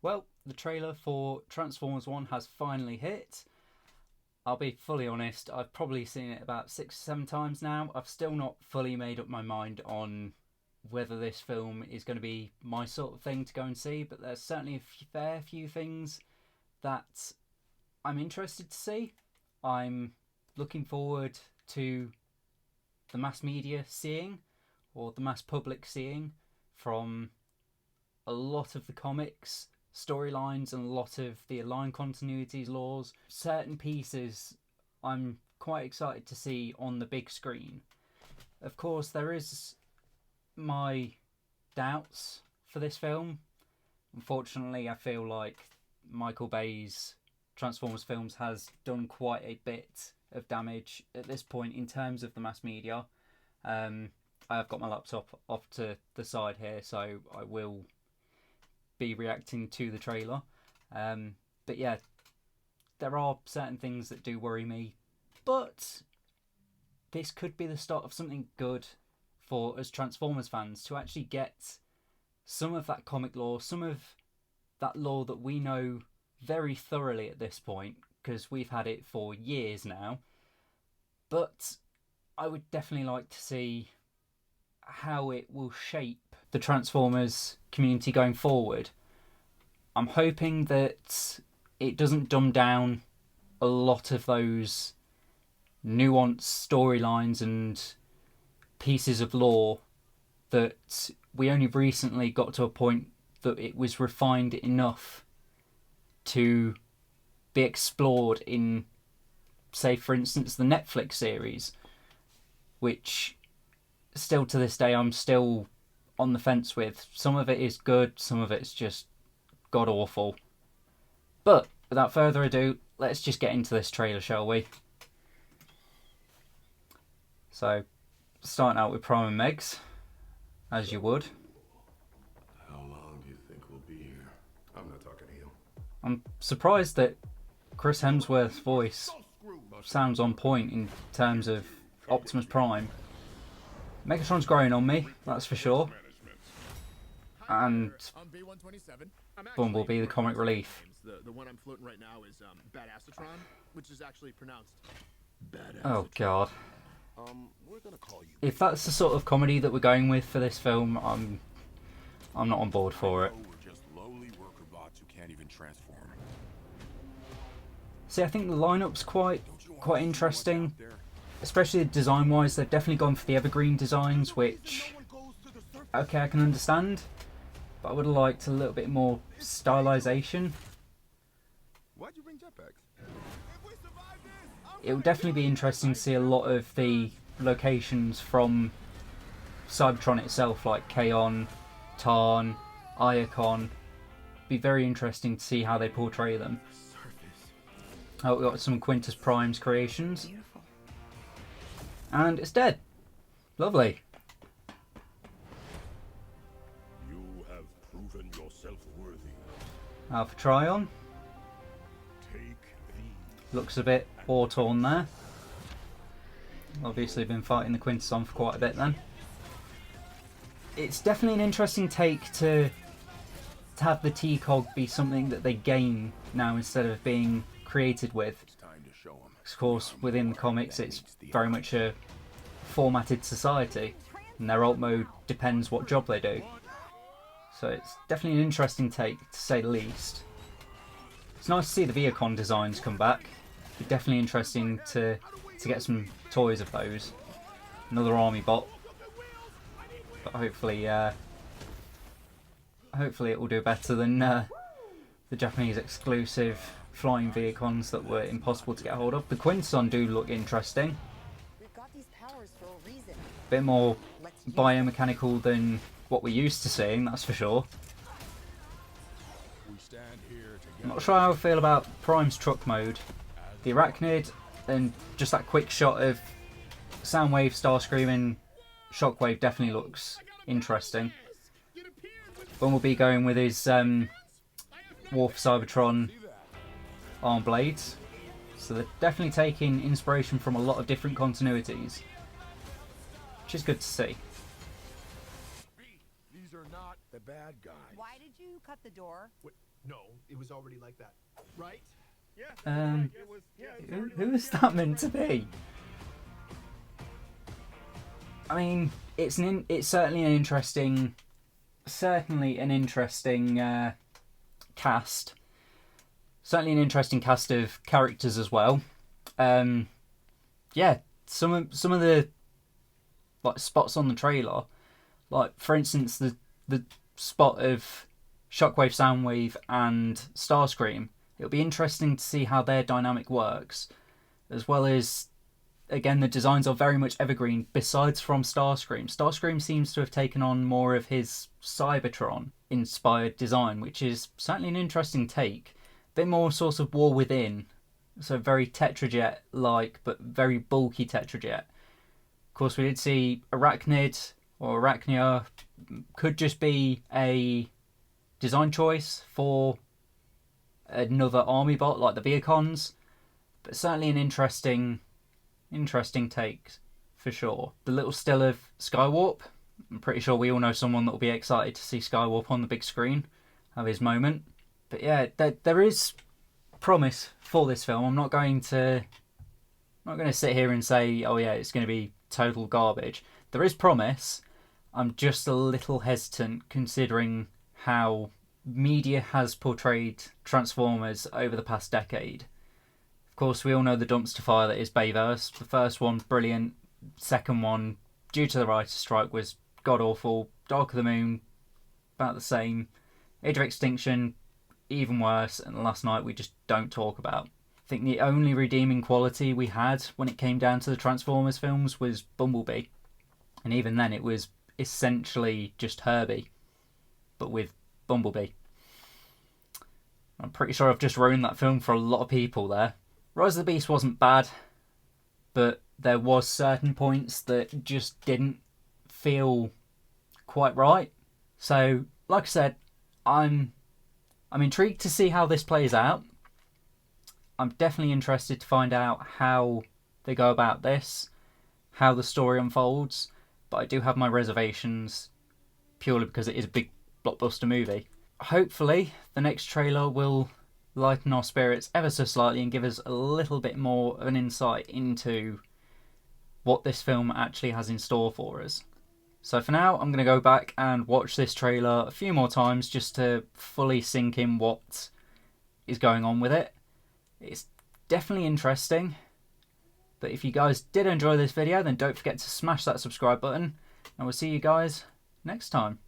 Well, the trailer for Transformers 1 has finally hit. I'll be fully honest, I've probably seen it about 6 or 7 times now. I've still not fully made up my mind on whether this film is going to be my sort of thing to go and see, but there's certainly a fair few things that I'm interested to see. I'm looking forward to the mass media seeing, or the mass public seeing, from a lot of the comics storylines and a lot of the aligned continuities laws. Certain pieces I'm quite excited to see on the big screen. Of course, there is my doubts for this film. Unfortunately, I feel like Michael Bay's Transformers films has done quite a bit of damage at this point in terms of the mass media. I've got my laptop off to the side here, so I will be reacting to the trailer. But yeah, there are certain things that do worry me, but this could be the start of something good for us Transformers fans to actually get some of that comic lore, some of that lore that we know very thoroughly at this point, because we've had it for years now. But I would definitely like to see how it will shape the Transformers community going forward. I'm hoping that it doesn't dumb down a lot of those nuanced storylines and pieces of lore that we only recently got to a point that it was refined enough to be explored in, say, for instance, the Netflix series, which still to this day I'm still on the fence with. Some of it is good, some of it's just god awful. But without further ado, let's just get into this trailer, shall we? So, starting out with Prime and Megs, as you would. How long do you think we'll be here? I'm not talking to you. I'm surprised that Chris Hemsworth's voice sounds on point in terms of Optimus Prime. Megatron's growing on me, that's for sure. And Bumblebee, the comic relief. The one I'm floating right now is Badassatron, which is actually pronounced Badass. Oh god. We're gonna call you. If that's the sort of comedy that we're going with for this film, I'm not on board for it. We're just lowly worker bots who can't even transform. See, I think the lineup's quite interesting, especially design-wise. They've definitely gone for the evergreen designs, which, okay, I can understand, but I would have liked a little bit more stylization. Why'd you bring jetpacks? It would definitely be interesting to see a lot of the locations from Cybertron itself, like Kaon, Tarn, Iacon. Be very interesting to see how they portray them. Oh, we've got some Quintus Prime's creations. And it's dead. Lovely. You have proven yourself worthy. Alpha Trion. Take these. Looks a bit war-torn there. Obviously been fighting the Quintus on for quite a bit then. It's definitely an interesting take to have the T-Cog be something that they gain now instead of being created with. It's time to show them. Of course, within the comics it's very much a formatted society, and their alt mode depends what job they do. So it's definitely an interesting take, to say the least. It's nice to see the Viacon designs come back. It'd be definitely interesting to get some toys of those. Another army bot, but hopefully it will do better than the Japanese exclusive flying Viacons that were impossible to get hold of. The Quinson do look interesting. Bit more biomechanical than what we're used to seeing, that's for sure. I'm not sure how I feel about Prime's truck mode. The Arachnid and just that quick shot of Soundwave, Starscream and Shockwave definitely looks interesting. Bumblebee going with his Wolf Cybertron arm blades. So they're definitely taking inspiration from a lot of different continuities, which is good to see. These are not the bad guys. Why did you cut the door? No, it was already like that, right? Who is that meant to be? I mean, it's certainly an interesting cast. Certainly an interesting cast of characters as well. Yeah, some of the like spots on the trailer, like for instance the spot of Shockwave, Soundwave, and Starscream. It'll be interesting to see how their dynamic works, as well as, again, the designs are very much evergreen. Besides from Starscream, Starscream seems to have taken on more of his Cybertron-inspired design, which is certainly an interesting take. A bit more sort of War Within, so very Tetrajet-like, but very bulky Tetrajet. Of course, we did see Arachnid or Arachnia. Could just be a design choice for another army bot like the Viacons, but certainly an interesting take for sure. The little still of Skywarp. I'm pretty sure we all know someone that will be excited to see Skywarp on the big screen, have his moment. But yeah, there is promise for this film. I'm not going to sit here and say, oh yeah, it's going to be total garbage. There is promise. I'm just a little hesitant considering how media has portrayed Transformers over the past decade. Of course, we all know the dumpster fire that is Bayverse. The first one, brilliant. Second one, due to the writer's strike, was god-awful. Dark of the Moon, about the same. Age of Extinction, even worse. And Last Night, we just don't talk about. I think the only redeeming quality we had when it came down to the Transformers films was Bumblebee. And even then, it was essentially just Herbie, but with Bumblebee. I'm pretty sure I've just ruined that film for a lot of people there. Rise of the Beast wasn't bad, but there was certain points that just didn't feel quite right. So, like I said, I'm intrigued to see how this plays out. I'm definitely interested to find out how they go about this, how the story unfolds, but I do have my reservations purely because it is a big blockbuster movie. Hopefully, the next trailer will lighten our spirits ever so slightly and give us a little bit more of an insight into what this film actually has in store for us. So for now, I'm going to go back and watch this trailer a few more times just to fully sink in what is going on with it. It's definitely interesting. But if you guys did enjoy this video, then don't forget to smash that subscribe button. And we'll see you guys next time.